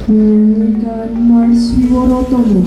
menyanyikan Mars Wiworotomo.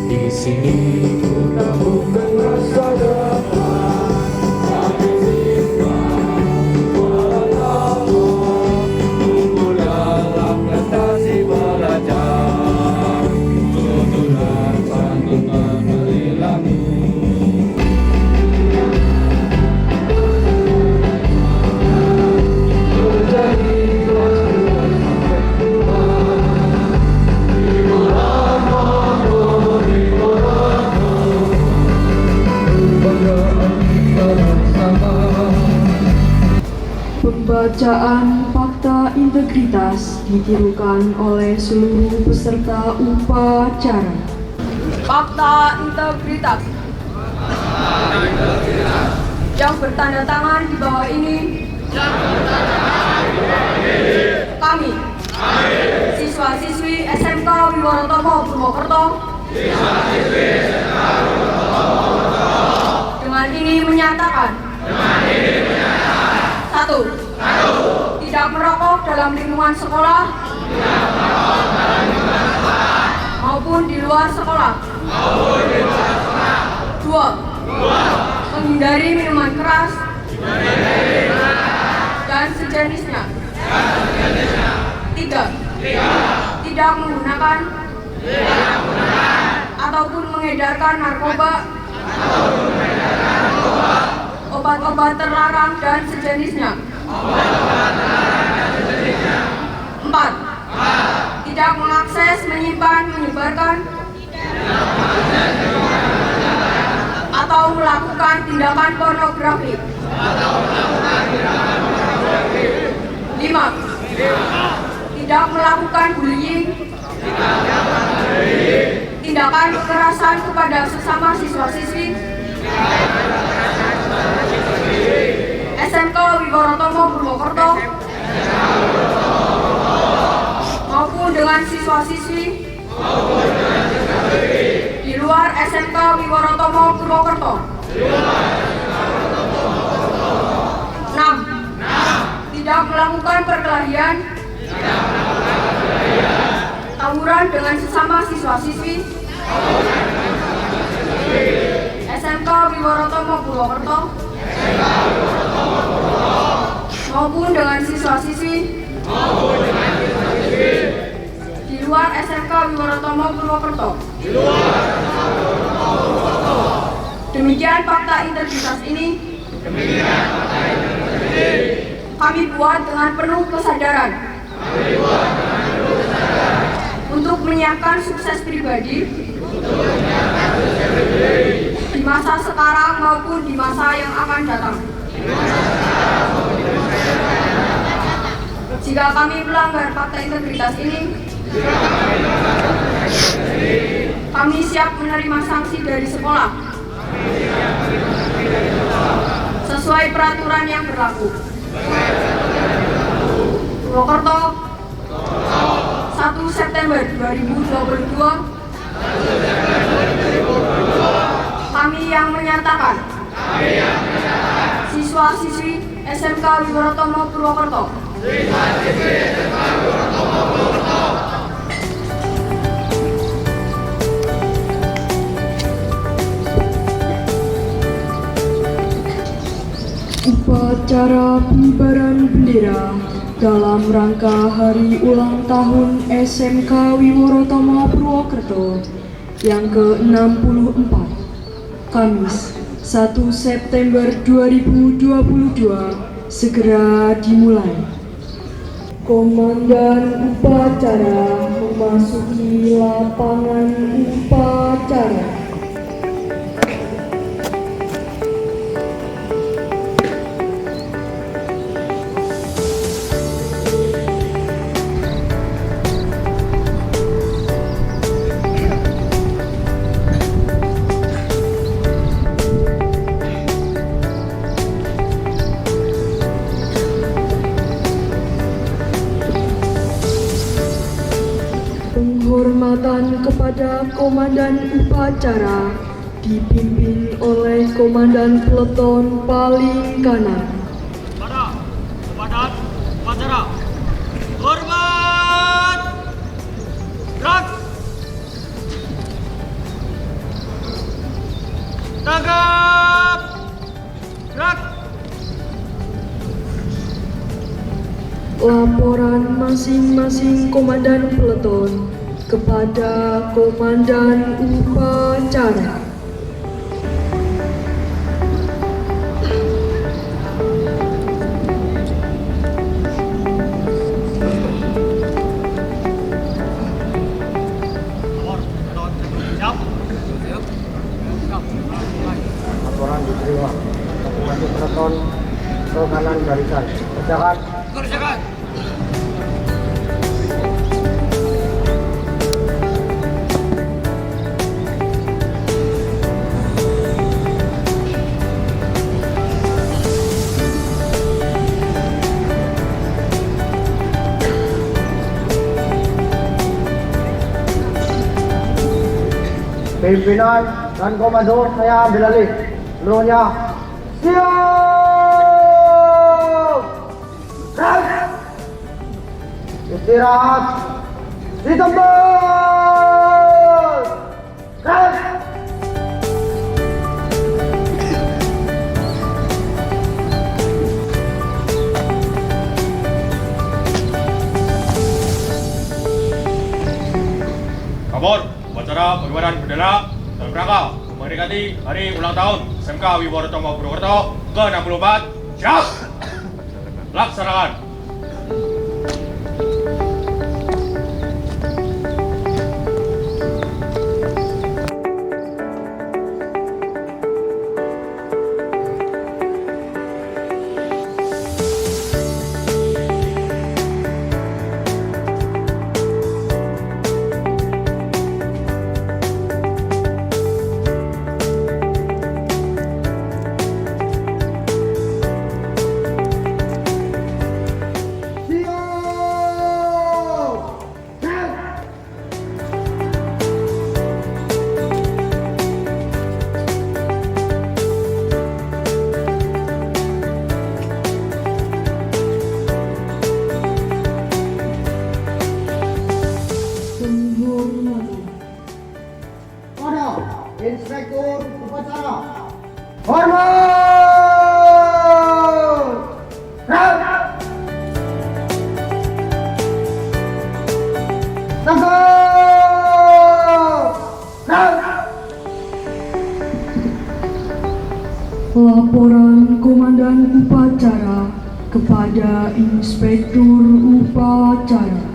Di sini ku temukan masa depan, ada simpan Wiworotomo, tumbuh dalam prestasi belajar, tutulan sanggup mengelilingi. Menjadi kelas sampai tua, Pembacaan fakta integritas ditirukan oleh seluruh peserta upacara. Fakta integritas yang bertanda tangan di bawah ini, kami siswa-siswi SMK Wiworotomo Purwokerto dengan ini menyatakan 1. Tidak merokok dalam lingkungan sekolah maupun di luar sekolah. 2. Menghindari minuman keras dan sejenisnya. 3. Tidak menggunakan ataupun mengedarkan narkoba, obat-obat terlarang dan sejenisnya. 4. Tidak mengakses, menyimpan, menyebarkan atau melakukan tindakan pornografi. 5. Tidak melakukan bullying, tindakan kekerasan kepada sesama siswa-siswi SMK Wiworotomo Purwokerto maupun dengan siswa-siswi di luar SMK Wiworotomo Purwokerto. 6. Tidak melakukan perkelahian, tawuran dengan sesama siswa-siswi SMK Wiworotomo Purwokerto maupun dengan siswa-siswi di luar SMK Wiworotomo Purwokerto. Demikian fakta integritas ini kami buat dengan penuh kesadaran untuk menyiapkan sukses pribadi di masa sekarang maupun di masa yang akan datang. Jika kami melanggar fakta integritas ini, kami siap menerima sanksi dari sekolah sesuai peraturan yang berlaku. Purwokerto, 1 September 2022, kami yang menyatakan siswa-siswi SMK Wiworotomo Purwokerto Upacara pengibaran bendera dalam rangka hari ulang tahun SMK Wiworotomo Purwokerto yang ke-64, Kamis 1 September 2022 segera dimulai. Komandan upacara memasuki lapangan upacara. Penghormatan kepada Komandan Upacara dipimpin oleh Komandan Peleton paling kanan. Pada Komandan Upacara, hormat! Gerak! Tangkap! Gerak! Laporan masing-masing Komandan Peleton kepada Komandan Upacara. Lapor, Peleton, siap? Siap. Laporan diterima. Komandan Peleton ke kanan barisan. Kerjakan. Kerjakan! Pimpinan dan komando saya ambil alih. Seluruhnya siap. Gerak. Istirahat di tempat. Gerak. Kabar, upacara pengibaran bendera dalam rangka memperingati hari ulang tahun SMK Wibawa Purwokerto ke-64. Siap! Laksanakan! Penghormatan. Pada Inspektur Upacara. Hormat! Gerak! Tangkap! Gerak! Laporan Komandan Upacara kepada Inspektur Upacara.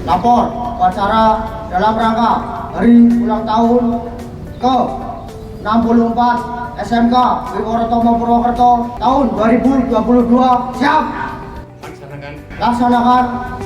Lapor upacara dalam rangka hari ulang tahun ke 64 SMK Wibawa Purwokerto tahun 2022. Siap. Laksanakan.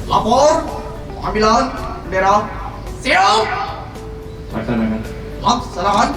Lapor, pengambilan bendera. Siap. Laksanakan. Laksanakan.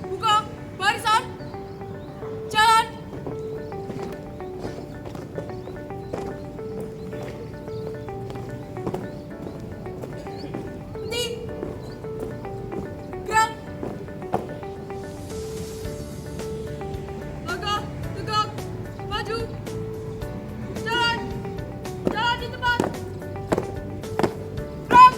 Buka barisan. Jalan. Berhenti. Gerak. Langkah tegak. Maju. Jalan. Jalan di tempat. Gerak.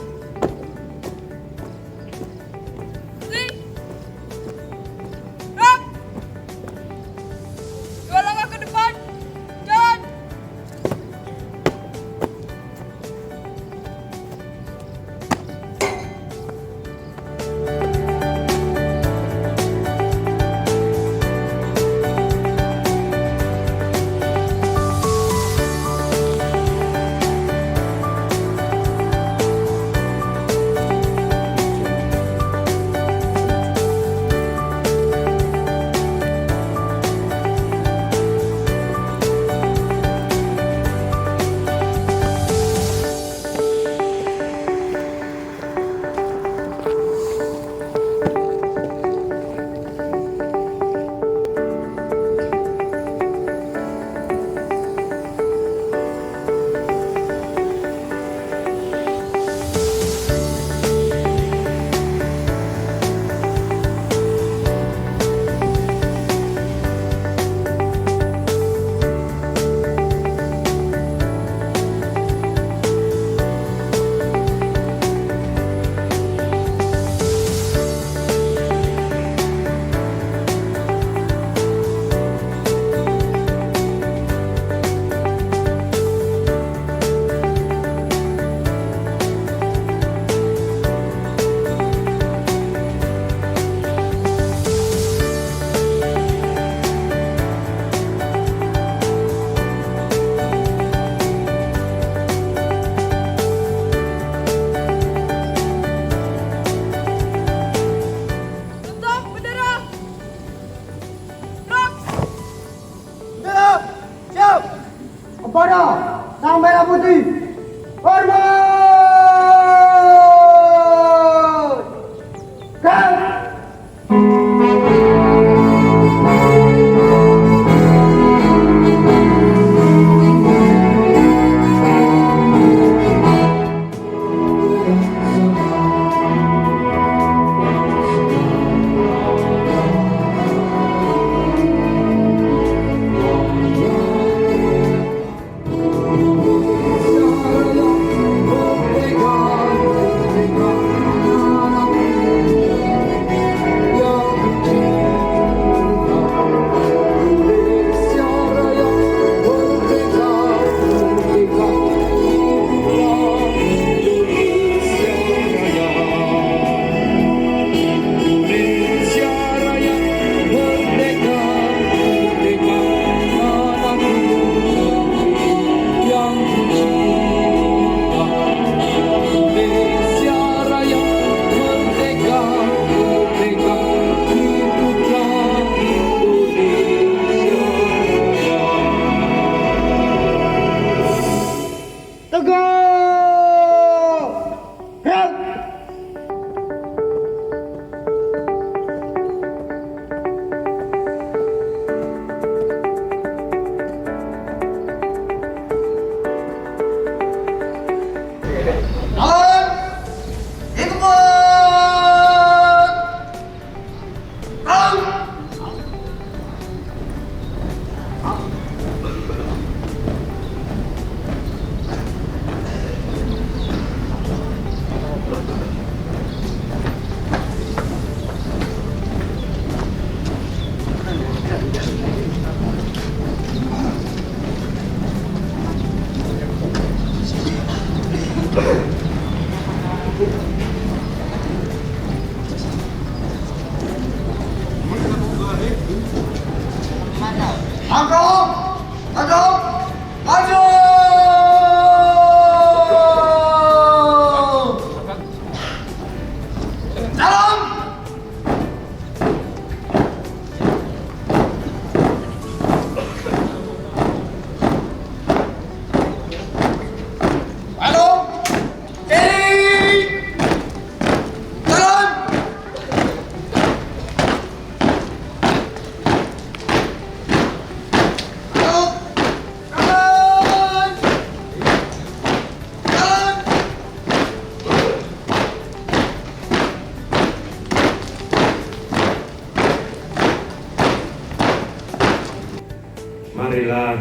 Marilah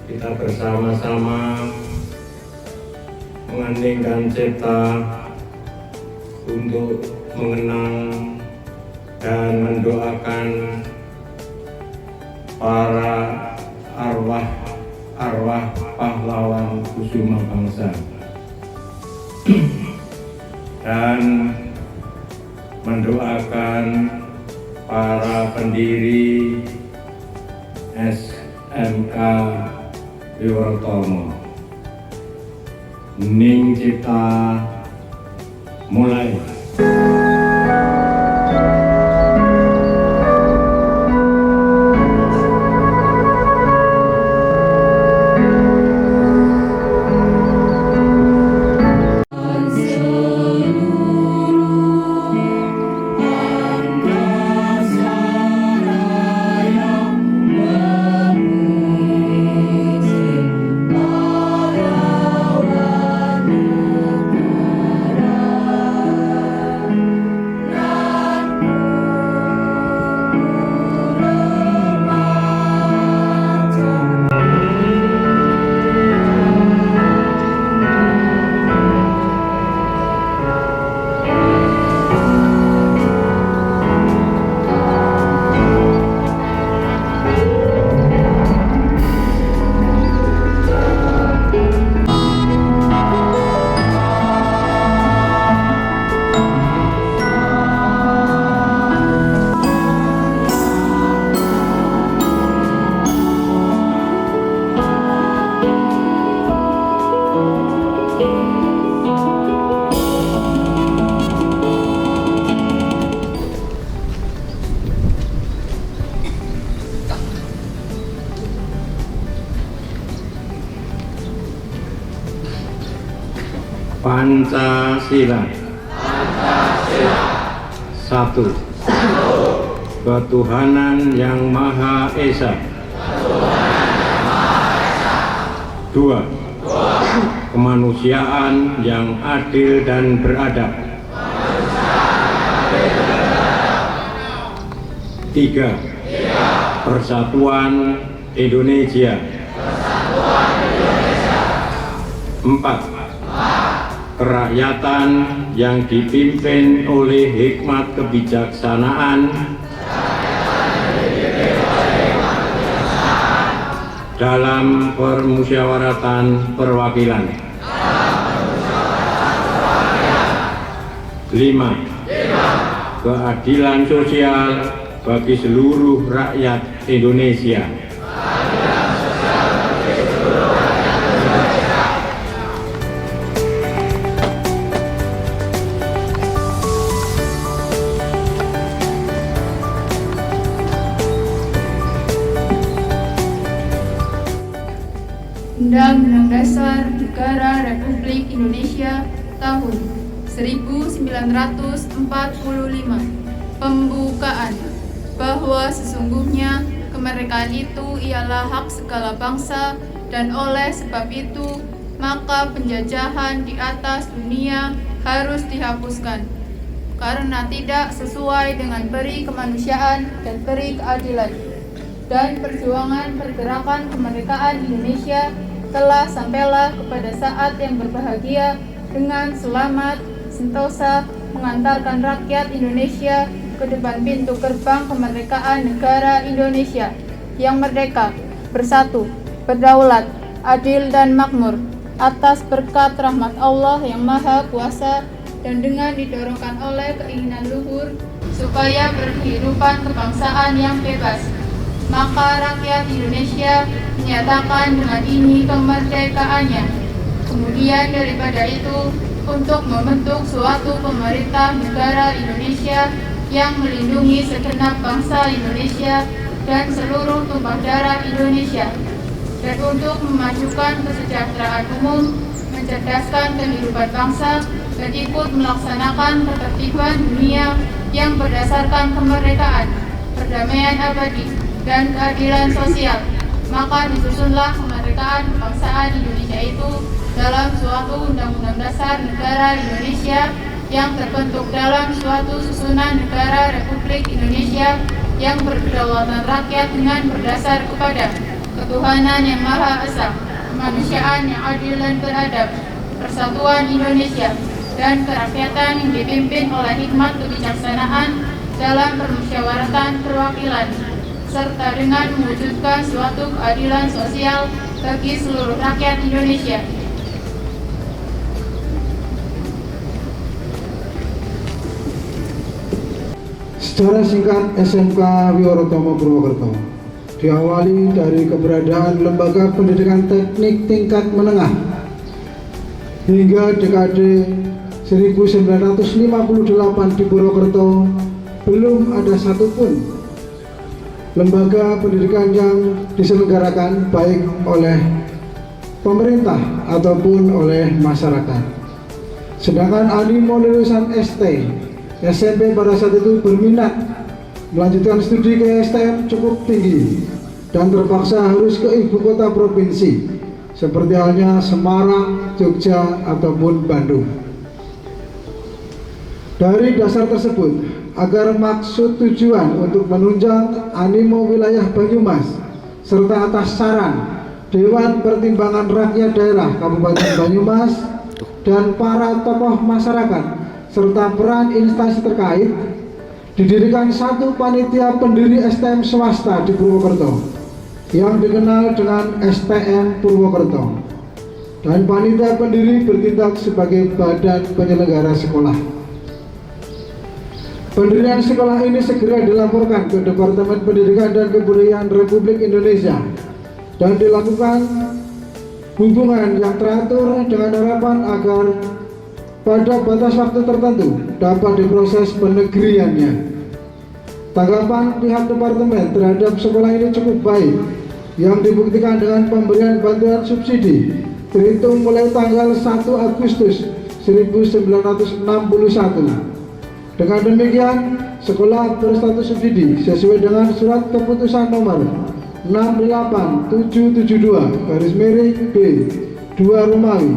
kita bersama-sama mengandingkan cipta untuk mengenang dan mendoakan para arwah pahlawan kusuma bangsa dan mendoakan para pendiri SMK Wiwotomo. Ning Cipta mulai. Pancasila. Satu. Ketuhanan Yang Maha Esa. Dua. Kemanusiaan yang adil dan beradab. Tiga. Persatuan Indonesia. Empat. Kerakyatan yang dipimpin oleh hikmat kebijaksanaan dalam permusyawaratan perwakilan. 5. Keadilan sosial bagi seluruh rakyat Indonesia. Undang-Undang Dasar Negara Republik Indonesia tahun 1945. Pembukaan bahwa sesungguhnya kemerdekaan itu ialah hak segala bangsa dan oleh sebab itu maka penjajahan di atas dunia harus dihapuskan karena tidak sesuai dengan peri kemanusiaan dan peri keadilan. Dan perjuangan pergerakan kemerdekaan Indonesia telah sampailah kepada saat yang berbahagia dengan selamat, sentosa mengantarkan rakyat Indonesia ke depan pintu gerbang kemerdekaan negara Indonesia yang merdeka, bersatu, berdaulat, adil dan makmur atas berkat rahmat Allah yang Maha Kuasa dan dengan didorongkan oleh keinginan luhur supaya berkehidupan kebangsaan yang bebas. Maka rakyat Indonesia menyatakan dengan ini kemerdekaannya. Kemudian daripada itu, untuk membentuk suatu pemerintah negara Indonesia yang melindungi segenap bangsa Indonesia dan seluruh tumpah darah Indonesia, dan untuk memajukan kesejahteraan umum, mencerdaskan kehidupan bangsa, dan ikut melaksanakan ketertiban dunia yang berdasarkan kemerdekaan, perdamaian abadi, dan keadilan sosial. Maka disusunlah kemerdekaan kebangsaan Indonesia itu dalam suatu Undang-Undang Dasar Negara Indonesia yang terbentuk dalam suatu susunan negara Republik Indonesia yang berkedaulatan rakyat dengan berdasar kepada ketuhanan yang Maha Esa, kemanusiaan yang adil dan beradab, persatuan Indonesia, dan kerakyatan yang dipimpin oleh hikmat kebijaksanaan dalam permusyawaratan perwakilan, serta dengan mewujudkan suatu keadilan sosial bagi seluruh rakyat Indonesia. Secara singkat, SMK Wiwotomo Purwokerto diawali dari keberadaan lembaga pendidikan teknik tingkat menengah hingga dekade 1958 di Purwokerto belum ada satupun lembaga pendidikan yang diselenggarakan baik oleh pemerintah ataupun oleh masyarakat. Sedangkan animo lulusan ST SMP pada saat itu berminat melanjutkan studi ke STM cukup tinggi dan terpaksa harus ke ibu kota provinsi seperti halnya Semarang, Jogja, ataupun Bandung. Dari dasar tersebut, agar maksud tujuan untuk menunjang animo wilayah Banyumas serta atas saran Dewan Pertimbangan Rakyat Daerah Kabupaten Banyumas dan para tokoh masyarakat serta peran instansi terkait, didirikan satu panitia pendiri STM swasta di Purwokerto yang dikenal dengan STM Purwokerto, dan panitia pendiri bertindak sebagai badan penyelenggara sekolah. Pendirian sekolah ini segera dilaporkan ke Departemen Pendidikan dan Kebudayaan Republik Indonesia dan dilakukan hubungan yang teratur dengan harapan agar pada batas waktu tertentu dapat diproses penegriannya. Tanggapan pihak departemen terhadap sekolah ini cukup baik, yang dibuktikan dengan pemberian bantuan subsidi terhitung mulai tanggal 1 Agustus 1961. Dengan demikian, sekolah berstatus subsidi sesuai dengan surat keputusan nomor 68772/B 2 Romawi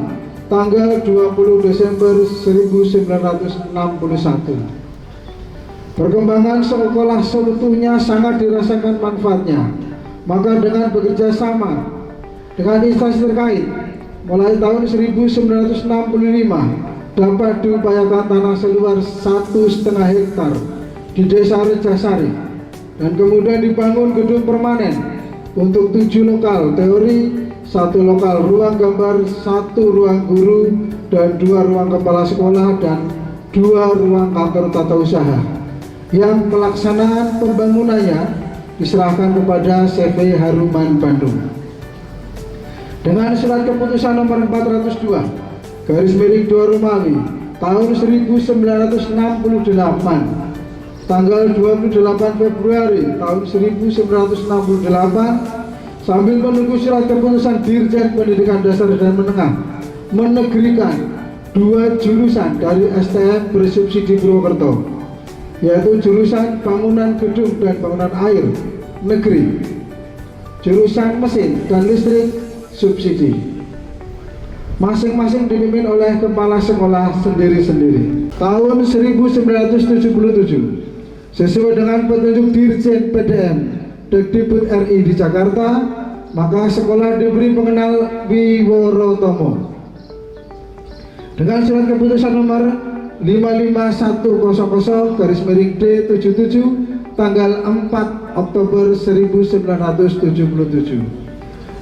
tanggal 20 Desember 1961. Perkembangan sekolah seutuhnya sangat dirasakan manfaatnya. Maka dengan bekerja sama dengan instansi terkait, mulai tahun 1965 dapat diupayakan tanah seluas 1,5 hektar di Desa Rejasari, dan kemudian dibangun gedung permanen untuk 7 lokal teori, 1 lokal ruang gambar, 1 ruang guru, dan 2 ruang kepala sekolah, dan 2 ruang kantor tata usaha, yang pelaksanaan pembangunannya diserahkan kepada CV Haruman Bandung. Dengan surat keputusan nomor 402/2 Romawi tahun 1968 tanggal 28 Februari tahun 1968, sambil menunggu surat keputusan Dirjen Pendidikan Dasar dan Menengah menegrikan 2 jurusan dari STM bersubsidi Purwokerto, yaitu jurusan bangunan gedung dan bangunan air negeri, jurusan mesin dan listrik subsidi. Masing-masing dipimpin oleh kepala sekolah sendiri-sendiri. Tahun 1977, sesuai dengan petunjuk Dirjen PDM Dikdikbud RI di Jakarta, maka sekolah diberi pengenal Wiwotomo. Dengan surat keputusan nomor 55100/D77 tanggal 4 Oktober 1977.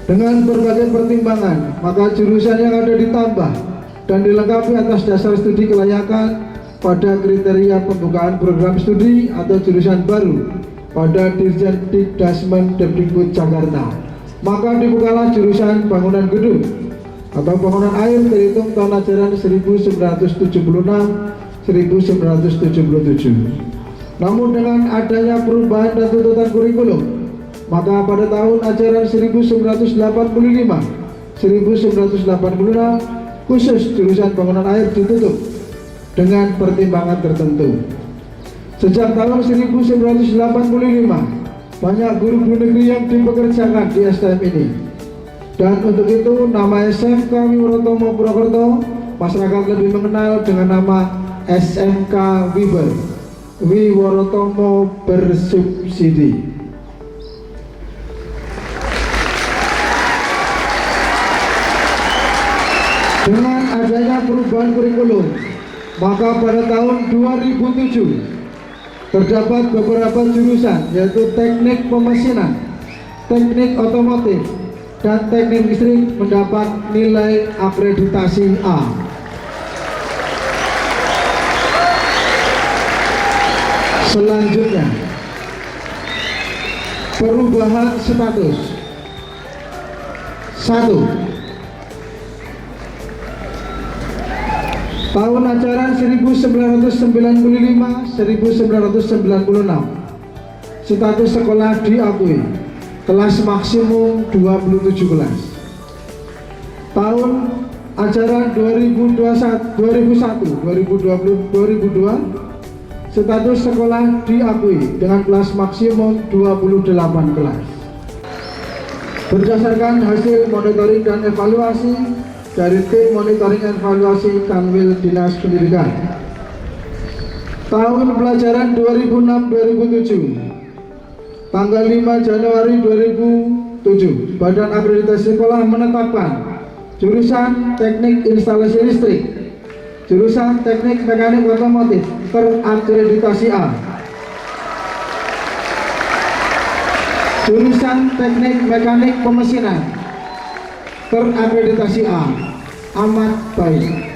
Dengan berbagai pertimbangan, maka jurusan yang ada ditambah dan dilengkapi atas dasar studi kelayakan pada kriteria pembukaan program studi atau jurusan baru pada Dirjen Dikdasmen Dikdikbud Jakarta. Maka dibukalah jurusan bangunan gedung atau bangunan air terhitung tahun ajaran 1976-1977. Namun dengan adanya perubahan dan tuntutan kurikulum, maka pada tahun ajaran 1985-1986 khusus jurusan bangunan air ditutup dengan pertimbangan tertentu. Sejak tahun 1985, banyak guru-guru negeri yang dipekerjakan di STM ini. Dan untuk itu nama SMK Wiworotomo Purwokerto masyarakat lebih mengenal dengan nama SMK Wiber, Wiworotomo Bersubsidi. Dengan adanya perubahan kurikulum, maka pada tahun 2007 terdapat beberapa jurusan yaitu teknik pemesinan, teknik otomotif, dan teknik listrik mendapat nilai akreditasi A. Selanjutnya, perubahan status. 1. Tahun ajaran 1995-1996 status sekolah diakui, kelas maksimum 27 kelas. Tahun ajaran 2001-2022 status sekolah diakui dengan kelas maksimum 28 kelas. Berdasarkan hasil monitoring dan evaluasi dari tim monitoring evaluasi Kanwil Dinas Pendidikan, tahun pelajaran 2006-2007 tanggal 5 Januari 2007 Badan Akreditasi Sekolah menetapkan jurusan teknik instalasi listrik, jurusan teknik mekanik otomotif terakreditasi A, jurusan teknik mekanik pemesinan terakreditasi A, amat baik.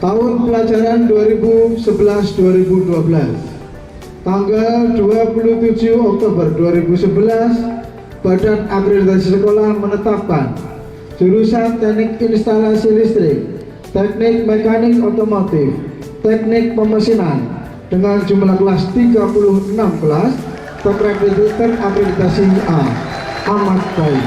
Tahun pelajaran 2011-2012 tanggal 27 Oktober 2011 Badan Akreditasi Sekolah menetapkan jurusan teknik instalasi listrik, teknik mekanik otomotif, teknik pemesinan dengan jumlah kelas 36 kelas terakreditasi A, amat baik.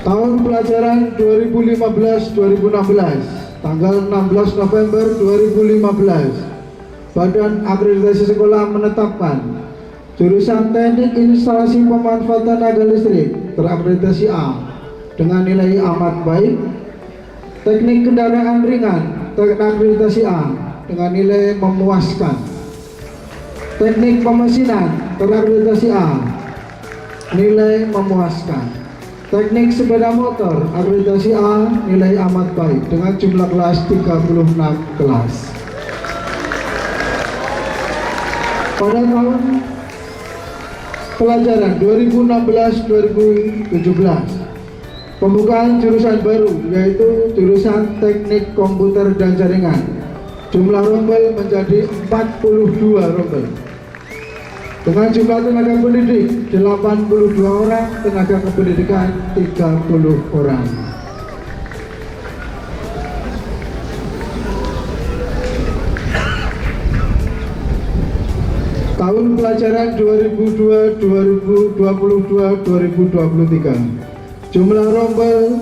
Tahun pelajaran 2015-2016 tanggal 16 November 2015 Badan Akreditasi Sekolah menetapkan jurusan teknik instalasi pemanfaatan tenaga listrik terakreditasi A dengan nilai amat baik. Teknik kendaraan ringan terakreditasi A dengan nilai memuaskan. Teknik pemesinan terakreditasi A, nilai memuaskan. Teknik sepeda motor akreditasi A, nilai amat baik dengan jumlah kelas 36 kelas. Pada tahun pelajaran 2016-2017 pembukaan jurusan baru yaitu jurusan teknik komputer dan jaringan, jumlah rombel menjadi 42 rombel dengan jumlah tenaga pendidik 82 orang, tenaga kependidikan 30 orang. Tahun pelajaran 2022-2023 jumlah rombel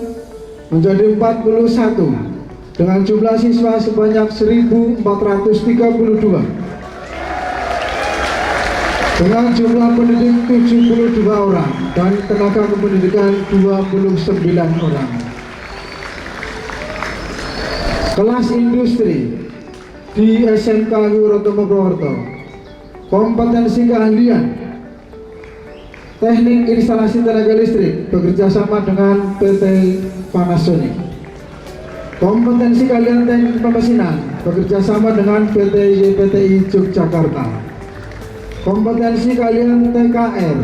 menjadi 41 dengan jumlah siswa sebanyak 1.432 dengan jumlah pendidik 72 orang dan tenaga kependidikan 29 orang. Kelas industri di SMK Wiworotomo Purwokerto, kompetensi keahlian teknik instalasi tenaga listrik bekerjasama dengan PT Panasonic. Kompetensi keahlian teknik pemesinan bekerjasama dengan PT YPTI Yogyakarta. Kompetensi keahlian TKR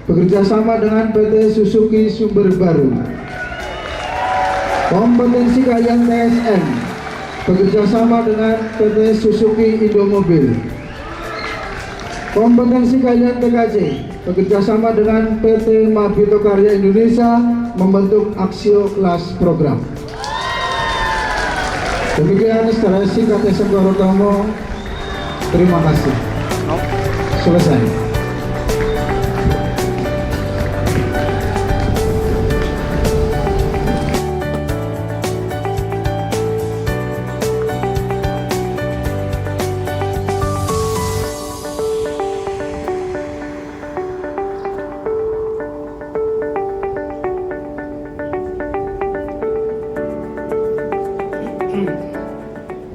bekerja sama dengan PT Suzuki Sumber Baru. Kompetensi kalian TSM bekerja sama dengan PT Suzuki Indomobil. Kompetensi kalian TKJ bekerja sama dengan PT Mabito Karya Indonesia membentuk Aksio Kelas Program. Demikian secara singkat SMK Wibawa. Terima kasih. Selesai.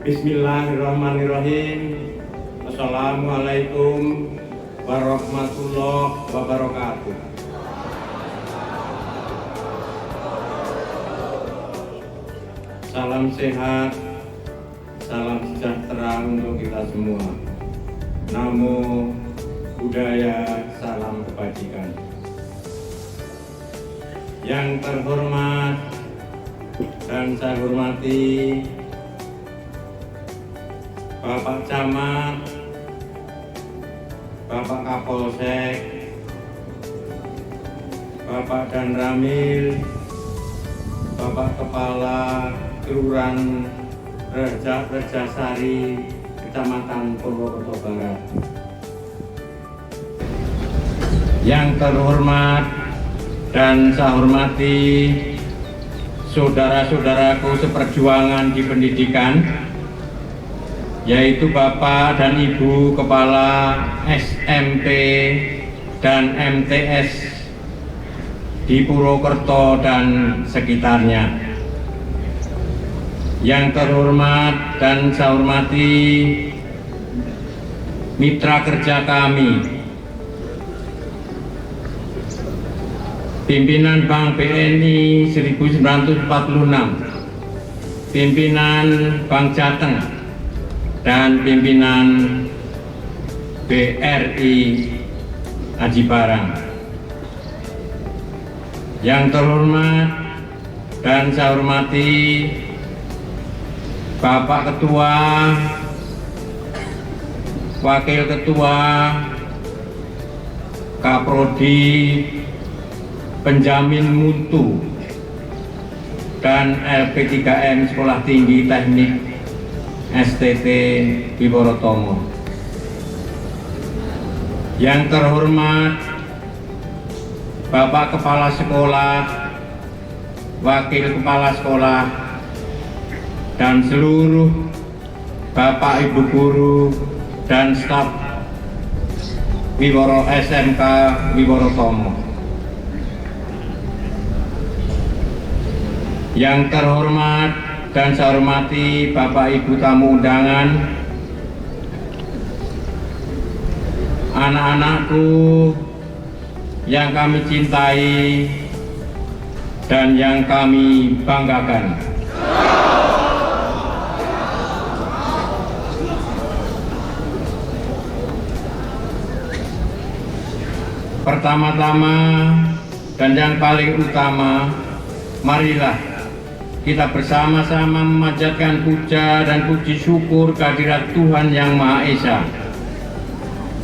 Bismillahirrahmanirrahim. Assalamualaikum warahmatullahi wabarakatuh. Salam sehat, salam sejahtera untuk kita semua. Namo Buddhaya, salam kebajikan. Yang terhormat dan saya hormati Bapak Camat, Bapak Kapolsek, Bapak Danramil, Bapak Kepala Kelurahan Rejasari, Kecamatan Purwokerto Barat. Yang terhormat dan saya hormati saudara-saudaraku seperjuangan di pendidikan, yaitu Bapak dan Ibu Kepala SMP dan MTS di Purwokerto dan sekitarnya. Yang terhormat dan saya hormati mitra kerja kami, pimpinan Bank BNI 1946, pimpinan Bank Jateng, dan pimpinan BRI Aji Barang. Yang terhormat dan saya hormati Bapak Ketua, Wakil Ketua, Kaprodi, Penjamin Mutu, dan LP3M Sekolah Tinggi Teknik STT Wibawa. Yang terhormat Bapak Kepala Sekolah, Wakil Kepala Sekolah, dan seluruh Bapak Ibu Guru dan staf SMK Wibawa. Yang terhormat dan saya hormati Bapak Ibu tamu undangan, anak-anakku yang kami cintai dan yang kami banggakan. Pertama-tama dan yang paling utama, marilah kita bersama-sama memanjatkan puja dan puji syukur kehadirat Tuhan Yang Maha Esa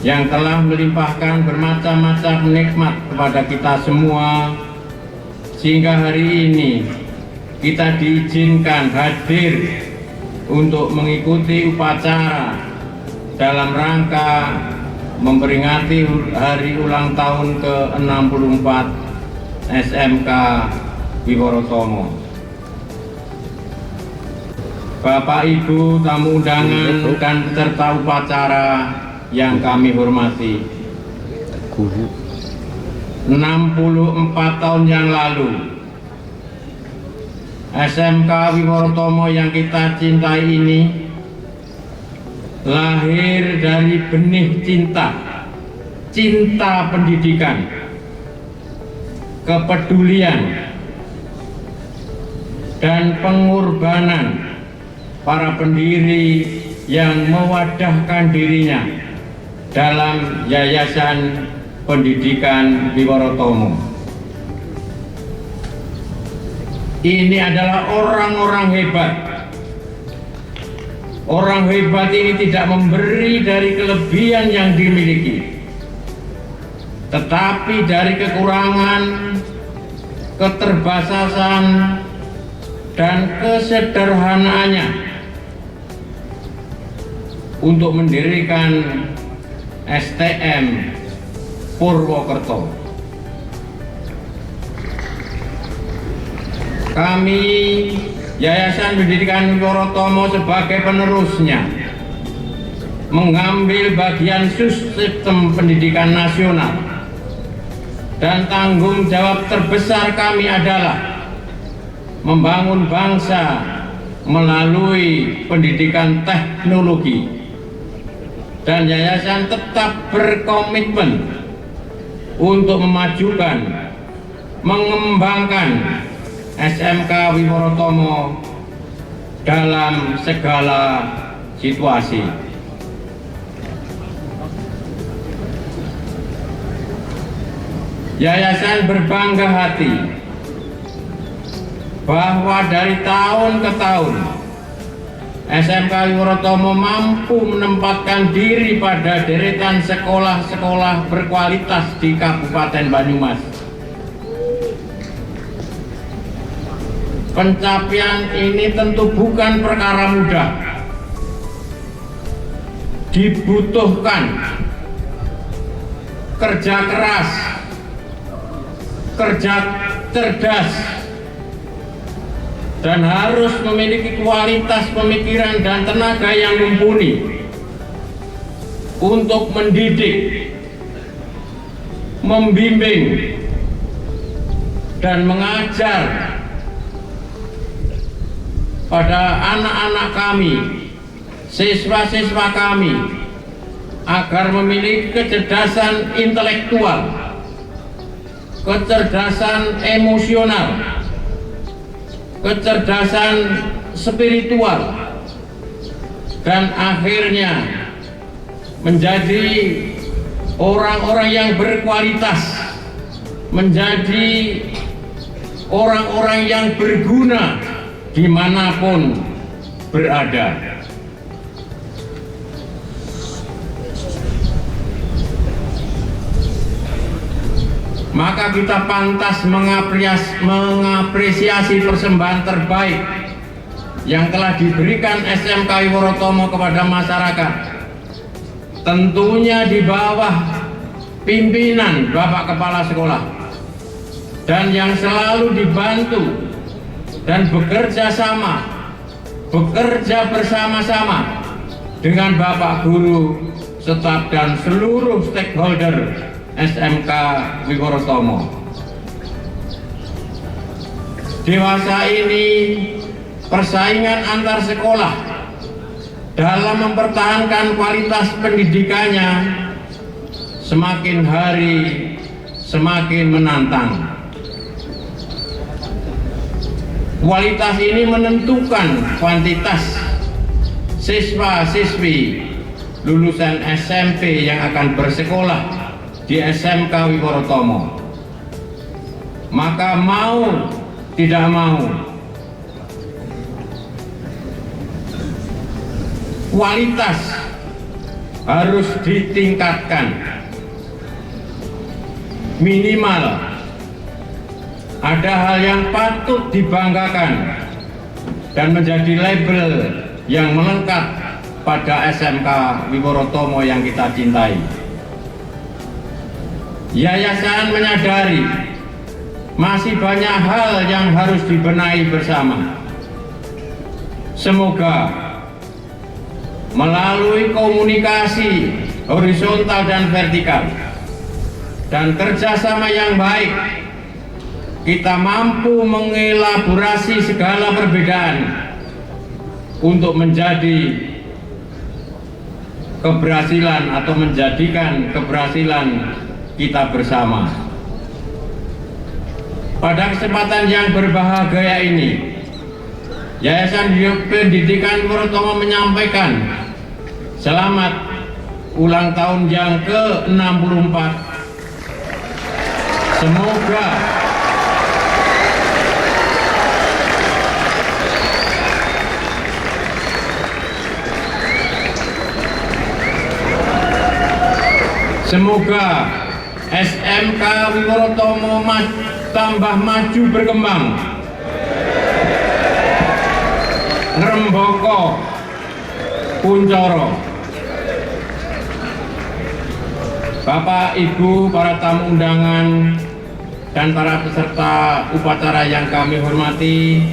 yang telah melimpahkan bermacam-macam nikmat kepada kita semua, sehingga hari ini kita diizinkan hadir untuk mengikuti upacara dalam rangka memperingati hari ulang tahun ke-64 SMK Wibawa. Bapak Ibu tamu undangan dan peserta upacara yang kami hormati, 64 tahun yang lalu SMK Wibawa yang kita cintai ini lahir dari benih cinta pendidikan, kepedulian, dan pengorbanan para pendiri yang mewadahkan dirinya dalam Yayasan Pendidikan Wiworotomo. Ini adalah orang-orang hebat. Orang hebat ini tidak memberi dari kelebihan yang dimiliki, tetapi dari kekurangan, keterbatasan, dan kesederhanaannya untuk mendirikan STM Purwokerto. Kami Yayasan Pendidikan Wiworotomo sebagai penerusnya mengambil bagian sistem pendidikan nasional, dan tanggung jawab terbesar kami adalah membangun bangsa melalui pendidikan teknologi. Dan yayasan tetap berkomitmen untuk memajukan, mengembangkan SMK Wiworotomo dalam segala situasi. Yayasan berbangga hati bahwa dari tahun ke tahun SMK Wiworotomo mampu menempatkan diri pada deretan sekolah-sekolah berkualitas di Kabupaten Banyumas. Pencapaian ini tentu bukan perkara mudah. Dibutuhkan kerja keras, kerja cerdas, dan harus memiliki kualitas pemikiran dan tenaga yang mumpuni untuk mendidik, membimbing, dan mengajar pada anak-anak kami, siswa-siswa kami, agar memiliki kecerdasan intelektual, kecerdasan emosional, kecerdasan spiritual, dan akhirnya menjadi orang-orang yang berkualitas, menjadi orang-orang yang berguna dimanapun berada. Maka kita pantas mengapresiasi persembahan terbaik yang telah diberikan SMK Wiworotomo kepada masyarakat, tentunya di bawah pimpinan Bapak Kepala Sekolah, dan yang selalu dibantu dan bekerja bersama-sama dengan Bapak Guru, staf, dan seluruh stakeholder SMK Wiworotomo. Dewasa ini persaingan antar sekolah dalam mempertahankan kualitas pendidikannya semakin hari semakin menantang. Kualitas ini menentukan kuantitas siswa-siswi lulusan SMP yang akan bersekolah di SMK Wiworotomo. Maka mau tidak mau, kualitas harus ditingkatkan. Minimal ada hal yang patut dibanggakan dan menjadi label yang melekat pada SMK Wiworotomo yang kita cintai. Yayasan menyadari masih banyak hal yang harus dibenahi bersama. Semoga melalui komunikasi horizontal dan vertikal dan kerjasama yang baik, kita mampu mengelaborasi segala perbedaan untuk menjadi keberhasilan atau menjadikan keberhasilan kita bersama. Pada kesempatan yang berbahagia ini, Yayasan Pendidikan Wiworotomo menyampaikan selamat ulang tahun yang ke-64 Semoga SMK Wiworotomo tambah maju berkembang, ngrembaka kuncoro. Bapak, Ibu, para tamu undangan, dan para peserta upacara yang kami hormati,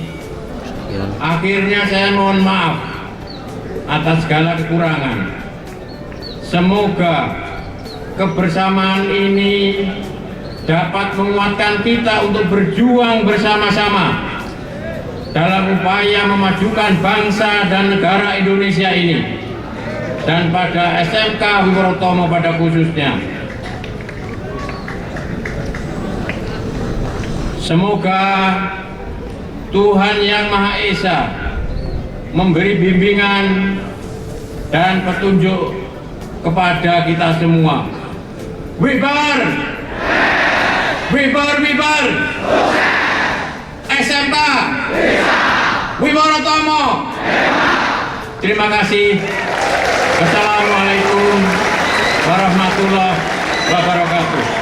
akhirnya saya mohon maaf atas segala kekurangan. Semoga kebersamaan ini dapat menguatkan kita untuk berjuang bersama-sama dalam upaya memajukan bangsa dan negara Indonesia ini, dan pada SMK Wiworotomo pada khususnya. Semoga Tuhan Yang Maha Esa memberi bimbingan dan petunjuk kepada kita semua. Wibar! Wibar, wibar! SMK Wiworotomo. Terima kasih. Wassalamualaikum warahmatullahi wabarakatuh.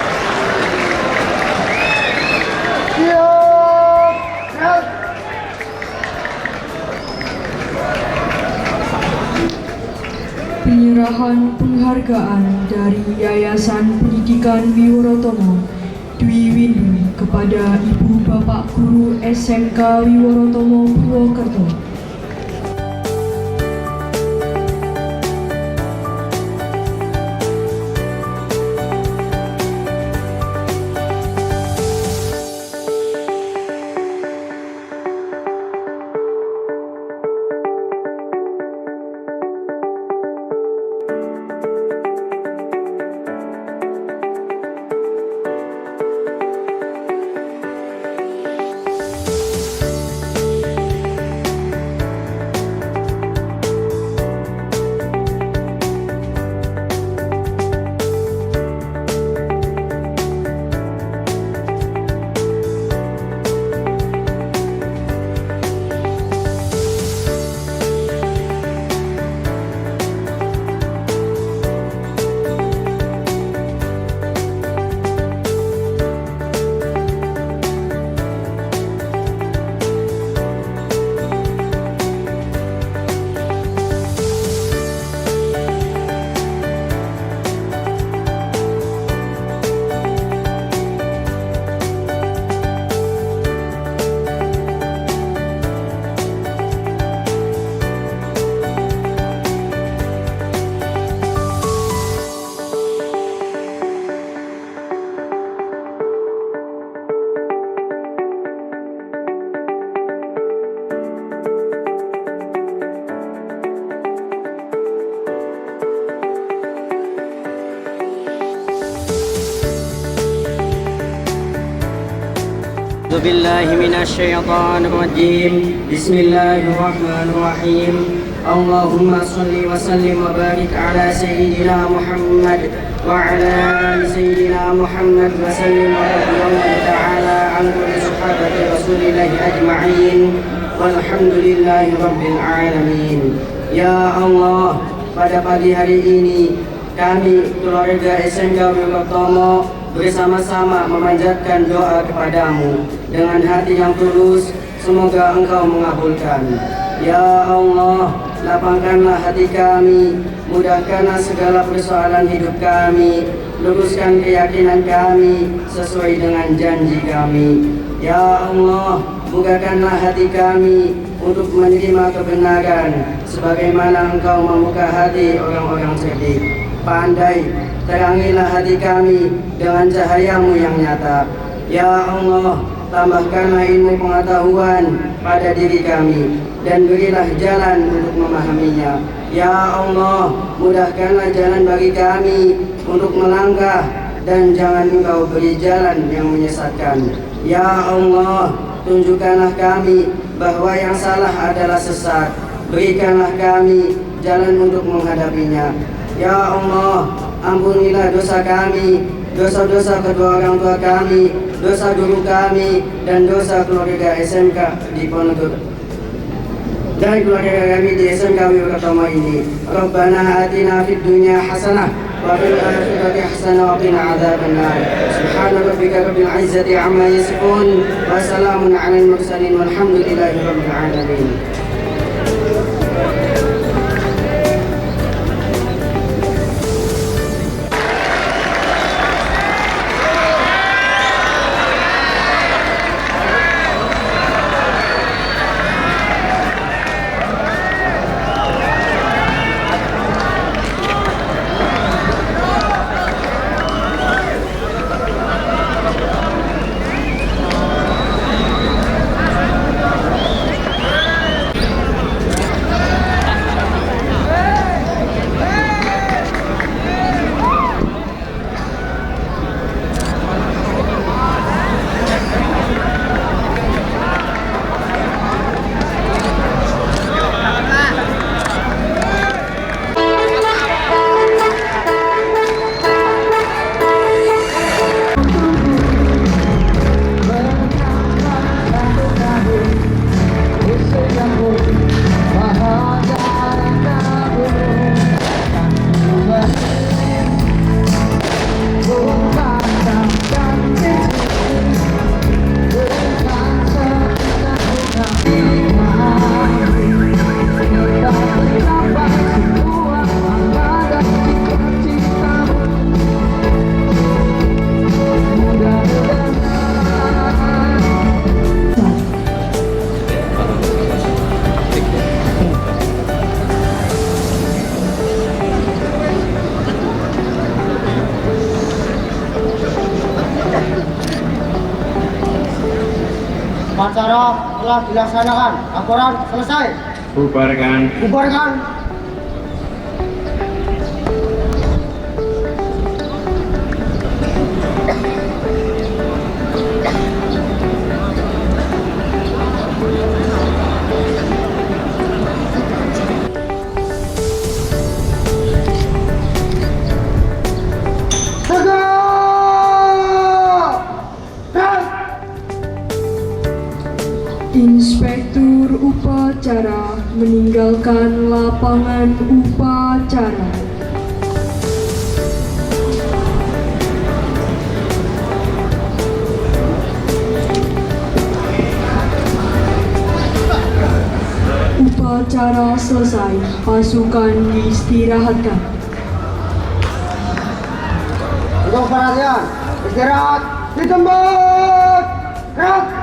Penyerahan penghargaan dari Yayasan Pendidikan Wiworotomo Dwi Windu kepada Ibu Bapak Guru SMK Wiworotomo Purwokerto. أعوذ بالله من الشيطان الرجيم بسم الله الرحمن الرحيم اللهم صل وسلم وبارك على سيدنا محمد وعلى آل سيدنا محمد وسلم ورضي الله تعالى عن كل صحابة رسول الله أجمعين والحمد لله رب العالمين. Ya Allah, pada pagi hari ini kami keluarga SMK Wiworotomo bersama-sama memanjatkan doa kepadamu dengan hati yang tulus, semoga Engkau mengabulkan. Ya Allah, lapangkanlah hati kami, mudahkanlah segala persoalan hidup kami, luruskan keyakinan kami sesuai dengan janji kami. Ya Allah, bukakanlah hati kami untuk menerima kebenaran sebagaimana Engkau membuka hati orang-orang cerdik. Pandai, terangilah hati kami dengan cahayamu yang nyata. Ya Allah, tambahkanlah ilmu pengetahuan pada diri kami dan berilah jalan untuk memahaminya. Ya Allah, mudahkanlah jalan bagi kami untuk melangkah dan jangan Engkau beri jalan yang menyesatkan. Ya Allah, tunjukkanlah kami bahwa yang salah adalah sesat. Berikanlah kami jalan untuk menghadapinya. Ya Allah, ampunilah dosa kami dosa-dosa kedua orang tua kami, dosa guru kami, dan dosa keluarga SMK di Ponorogo dan keluarga kami di SMK Wiwotomo ini. Rabbana atina fid dunya hasanah wa fil akhirati hasanah wa qina adzabannar. Subhana rabbika rabbil izzati amma yasifun wa salamun 'alal mursalin walhamdulillahi rabbil alamin. Upacara telah dilaksanakan. Laporan selesai. Bubarkan. Bubarkan. Inspektur upacara meninggalkan lapangan upacara. Upacara selesai, pasukan diistirahatkan. Untuk perhatian, istirahat di tempat. Gerak.